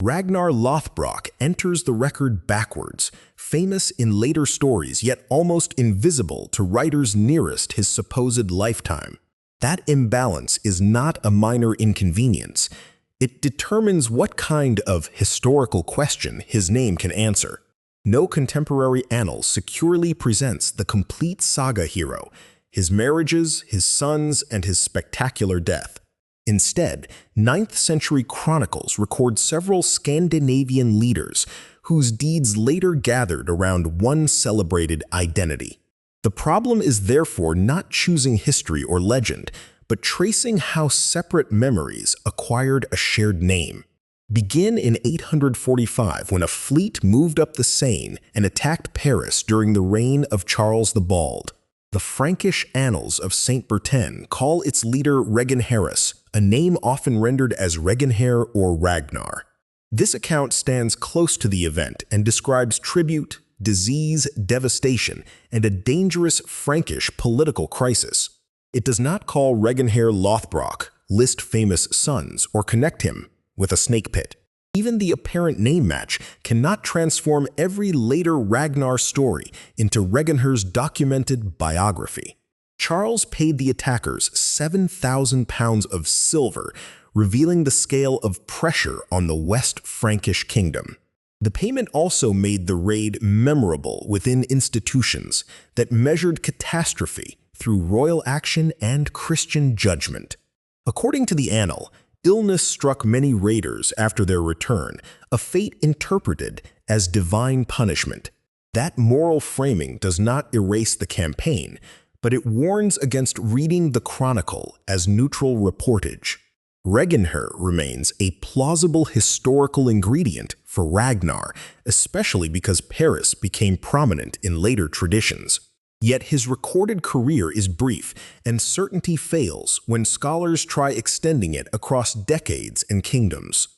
Ragnar Lothbrok enters the record backwards, famous in later stories yet almost invisible to writers nearest his supposed lifetime. That imbalance is not a minor inconvenience. It determines what kind of historical question his name can answer. No contemporary annal securely presents the complete saga hero, his marriages, his sons, and his spectacular death. Instead, 9th century chronicles record several Scandinavian leaders whose deeds later gathered around one celebrated identity. The problem is therefore not choosing history or legend, but tracing how separate memories acquired a shared name. Begin in 845 when a fleet moved up the Seine and attacked Paris during the reign of Charles the Bald. The Frankish annals of Saint Repton call its leader Reginherus, a name often rendered as Reginher or Ragnar. This account stands close to the event and describes tribute, disease, devastation, and a dangerous Frankish political crisis. It does not call Ragnar Lothbrok, list famous sons, or connect him with a snake pit. Even the apparent name match cannot transform every later Ragnar story into Reginher's documented biography. Charles paid the attackers 7,000 pounds of silver, revealing the scale of pressure on the West Frankish kingdom. The payment also made the raid memorable within institutions that measured catastrophe through royal action and Christian judgment. According to the annal, illness struck many raiders after their return, a fate interpreted as divine punishment. That moral framing does not erase the campaign, but it warns against reading the chronicle as neutral reportage. Reginher remains a plausible historical ingredient for Ragnar, especially because Paris became prominent in later traditions. Yet his recorded career is brief, and certainty fails when scholars try extending it across decades and kingdoms.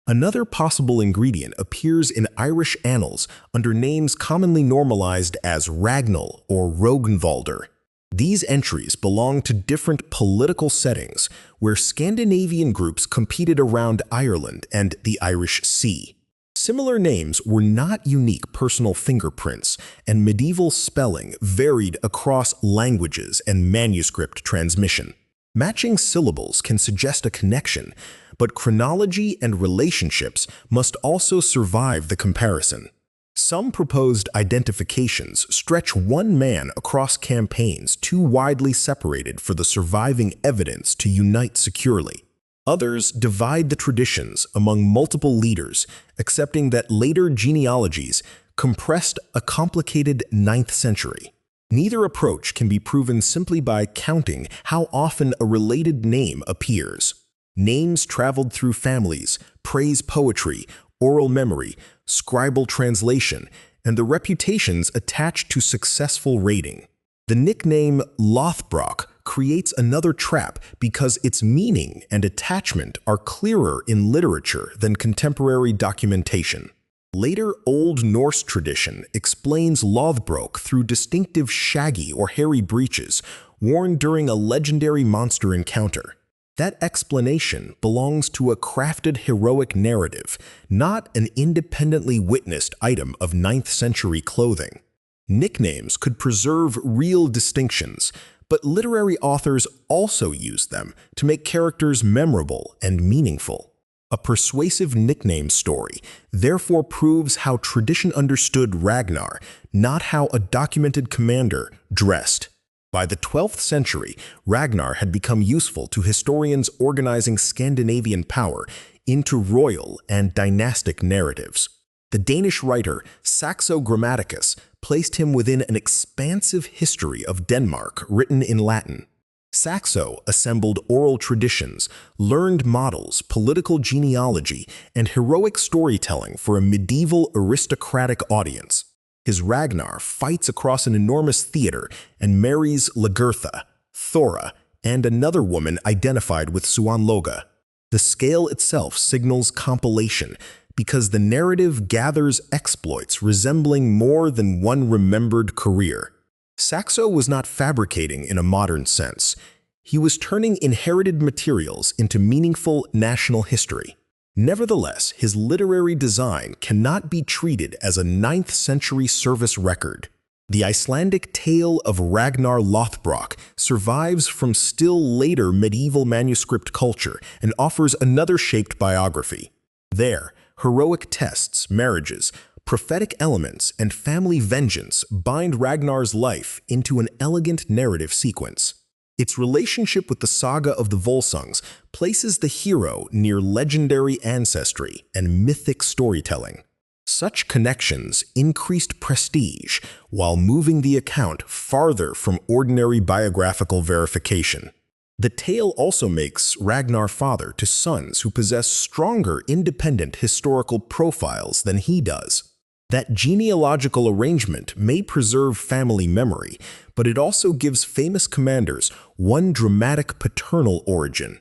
Another possible ingredient appears in Irish annals under names commonly normalized as Ragnall or Rognvaldr. These entries belong to different political settings where Scandinavian groups competed around Ireland and the Irish Sea. Similar names were not unique personal fingerprints, and medieval spelling varied across languages and manuscript transmission. Matching syllables can suggest a connection, but chronology and relationships must also survive the comparison. Some proposed identifications stretch one man across campaigns too widely separated for the surviving evidence to unite securely. Others divide the traditions among multiple leaders, accepting that later genealogies compressed a complicated 9th century. Neither approach can be proven simply by counting how often a related name appears. Names traveled through families, praise poetry, oral memory, scribal translation, and the reputations attached to successful raiding. The nickname Lothbrok creates another trap because its meaning and attachment are clearer in literature than contemporary documentation. Later Old Norse tradition explains Lothbrok through distinctive shaggy or hairy breeches worn during a legendary monster encounter. That explanation belongs to a crafted heroic narrative, not an independently witnessed item of 9th century clothing. Nicknames could preserve real distinctions, but literary authors also use them to make characters memorable and meaningful. A persuasive nickname story therefore proves how tradition understood Ragnar, not how a documented commander dressed. By the 12th century, Ragnar had become useful to historians organizing Scandinavian power into royal and dynastic narratives. The Danish writer Saxo Grammaticus placed him within an expansive history of Denmark written in Latin. Saxo assembled oral traditions, learned models, political genealogy, and heroic storytelling for a medieval aristocratic audience. His Ragnar fights across an enormous theater and marries Lagertha, Thora, and another woman identified with Suanloga. The scale itself signals compilation, because the narrative gathers exploits resembling more than one remembered career. Saxo was not fabricating in a modern sense. He was turning inherited materials into meaningful national history. Nevertheless, his literary design cannot be treated as a 9th century service record. The Icelandic tale of Ragnar Lothbrok survives from still later medieval manuscript culture and offers another shaped biography. There, heroic tests, marriages, prophetic elements, and family vengeance bind Ragnar's life into an elegant narrative sequence. Its relationship with the saga of the Volsungs places the hero near legendary ancestry and mythic storytelling. Such connections increased prestige while moving the account farther from ordinary biographical verification. The tale also makes Ragnar father to sons who possess stronger independent historical profiles than he does. That genealogical arrangement may preserve family memory, but it also gives famous commanders one dramatic paternal origin.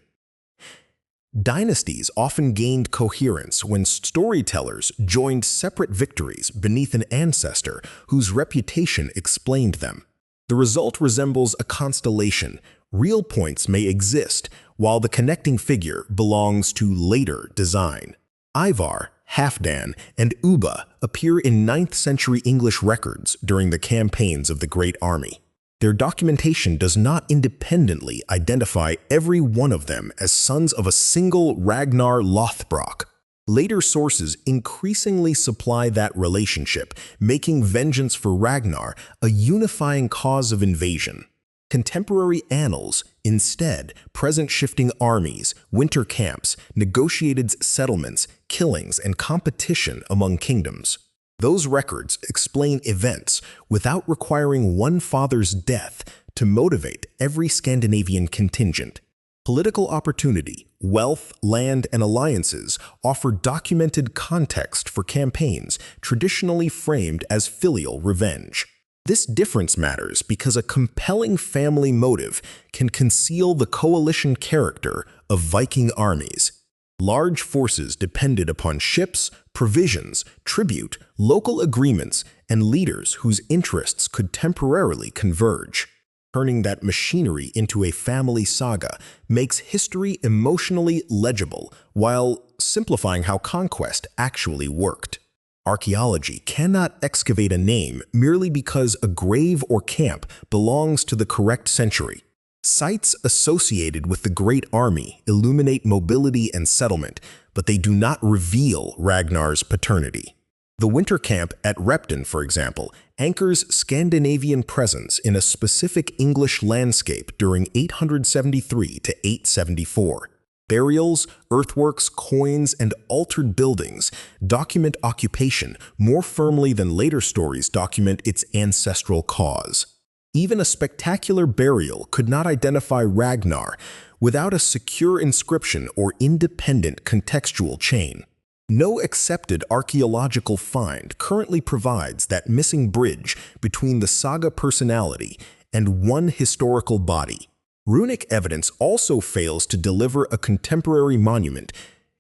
Dynasties often gained coherence when storytellers joined separate victories beneath an ancestor whose reputation explained them. The result resembles a constellation. Real points may exist, while the connecting figure belongs to later design. Ivar, Halfdan, and Ubba appear in 9th century English records during the campaigns of the Great Army. Their documentation does not independently identify every one of them as sons of a single Ragnar Lothbrok. Later sources increasingly supply that relationship, making vengeance for Ragnar a unifying cause of invasion. Contemporary annals instead present shifting armies, winter camps, negotiated settlements, killings, and competition among kingdoms. Those records explain events without requiring one father's death to motivate every Scandinavian contingent. Political opportunity, wealth, land, and alliances offer documented context for campaigns traditionally framed as filial revenge. This difference matters because a compelling family motive can conceal the coalition character of Viking armies. Large forces depended upon ships, provisions, tribute, local agreements, and leaders whose interests could temporarily converge. Turning that machinery into a family saga makes history emotionally legible while simplifying how conquest actually worked. Archaeology cannot excavate a name merely because a grave or camp belongs to the correct century. Sites associated with the Great Army illuminate mobility and settlement, but they do not reveal Ragnar's paternity. The winter camp at Repton, for example, anchors Scandinavian presence in a specific English landscape during 873 to 874. Burials, earthworks, coins, and altered buildings document occupation more firmly than later stories document its ancestral cause. Even a spectacular burial could not identify Ragnar without a secure inscription or independent contextual chain. No accepted archaeological find currently provides that missing bridge between the saga personality and one historical body. Runic evidence also fails to deliver a contemporary monument,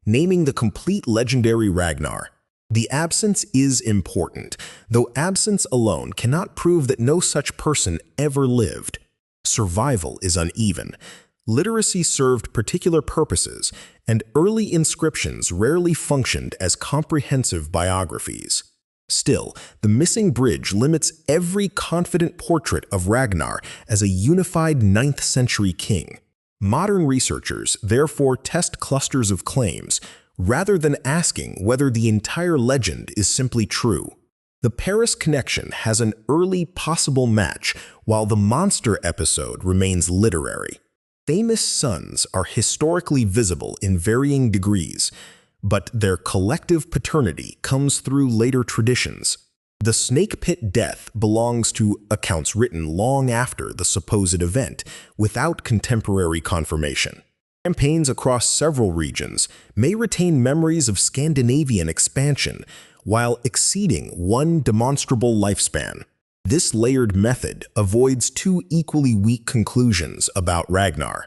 naming the complete legendary Ragnar. The absence is important, though absence alone cannot prove that no such person ever lived. Survival is uneven. Literacy served particular purposes, and early inscriptions rarely functioned as comprehensive biographies. Still, the missing bridge limits every confident portrait of Ragnar as a unified 9th century king. Modern researchers therefore test clusters of claims, rather than asking whether the entire legend is simply true. The Paris connection has an early possible match, while the monster episode remains literary. Famous sons are historically visible in varying degrees, but their collective paternity comes through later traditions. The snake pit death belongs to accounts written long after the supposed event, without contemporary confirmation. Campaigns across several regions may retain memories of Scandinavian expansion while exceeding one demonstrable lifespan. This layered method avoids two equally weak conclusions about Ragnar.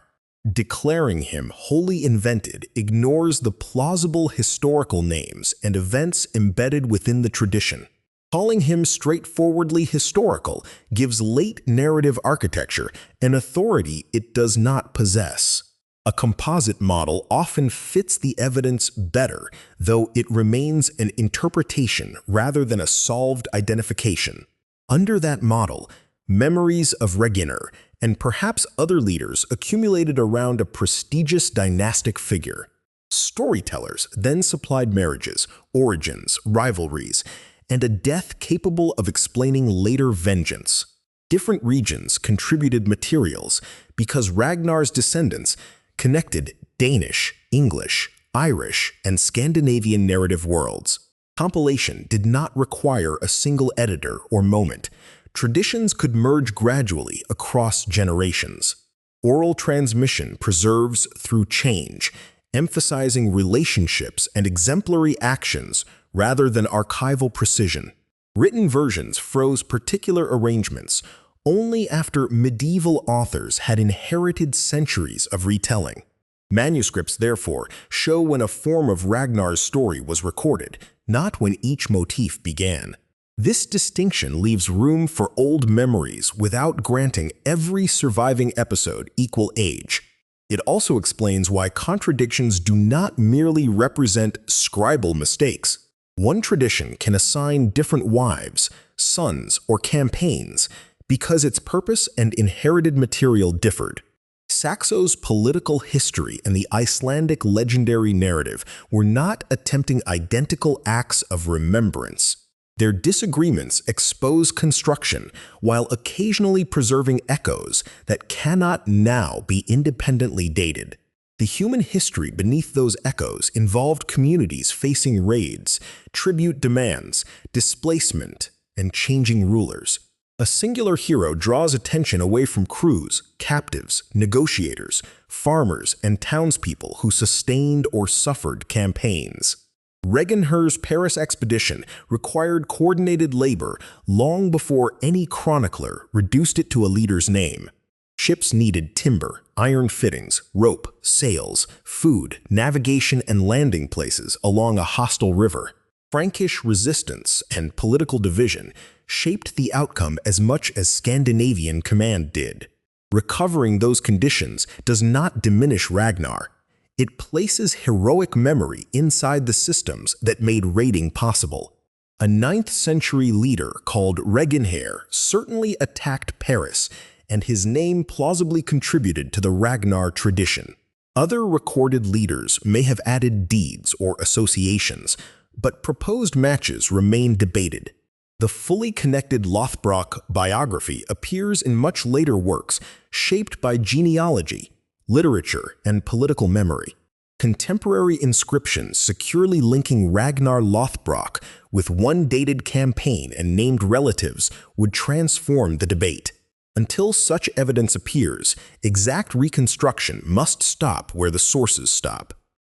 Declaring him wholly invented ignores the plausible historical names and events embedded within the tradition. Calling him straightforwardly historical gives late narrative architecture an authority it does not possess. A composite model often fits the evidence better, though it remains an interpretation rather than a solved identification. Under that model, memories of Reginher and perhaps other leaders accumulated around a prestigious dynastic figure. Storytellers then supplied marriages, origins, rivalries, and a death capable of explaining later vengeance. Different regions contributed materials because Ragnar's descendants connected Danish, English, Irish, and Scandinavian narrative worlds. Compilation did not require a single editor or moment. Traditions could merge gradually across generations. Oral transmission preserves through change, emphasizing relationships and exemplary actions rather than archival precision. Written versions froze particular arrangements only after medieval authors had inherited centuries of retelling. Manuscripts, therefore, show when a form of Ragnar's story was recorded, not when each motif began. This distinction leaves room for old memories without granting every surviving episode equal age. It also explains why contradictions do not merely represent scribal mistakes. One tradition can assign different wives, sons, or campaigns because its purpose and inherited material differed. Saxo's political history and the Icelandic legendary narrative were not attempting identical acts of remembrance. Their disagreements expose construction while occasionally preserving echoes that cannot now be independently dated. The human history beneath those echoes involved communities facing raids, tribute demands, displacement, and changing rulers. A singular hero draws attention away from crews, captives, negotiators, farmers, and townspeople who sustained or suffered campaigns. Reginher's Paris expedition required coordinated labor long before any chronicler reduced it to a leader's name. Ships needed timber, iron fittings, rope, sails, food, navigation, and landing places along a hostile river. Frankish resistance and political division shaped the outcome as much as Scandinavian command did. Recovering those conditions does not diminish Ragnar. It places heroic memory inside the systems that made raiding possible. A 9th century leader called Reginher certainly attacked Paris, and his name plausibly contributed to the Ragnar tradition. Other recorded leaders may have added deeds or associations, but proposed matches remain debated. The fully connected Lothbrok biography appears in much later works shaped by genealogy, literature, and political memory. Contemporary inscriptions securely linking Ragnar Lothbrok with one dated campaign and named relatives would transform the debate. Until such evidence appears, exact reconstruction must stop where the sources stop.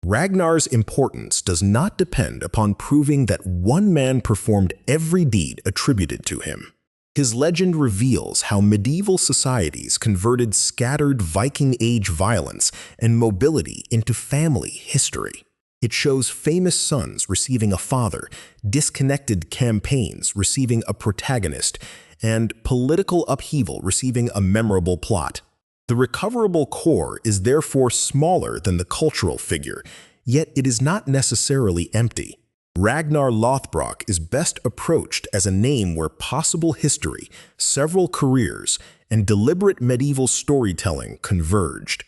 Ragnar's importance does not depend upon proving that one man performed every deed attributed to him. His legend reveals how medieval societies converted scattered Viking Age violence and mobility into family history. It shows famous sons receiving a father, disconnected campaigns receiving a protagonist, and political upheaval receiving a memorable plot. The recoverable core is therefore smaller than the cultural figure, yet it is not necessarily empty. Ragnar Lothbrok is best approached as a name where possible history, several careers, and deliberate medieval storytelling converged.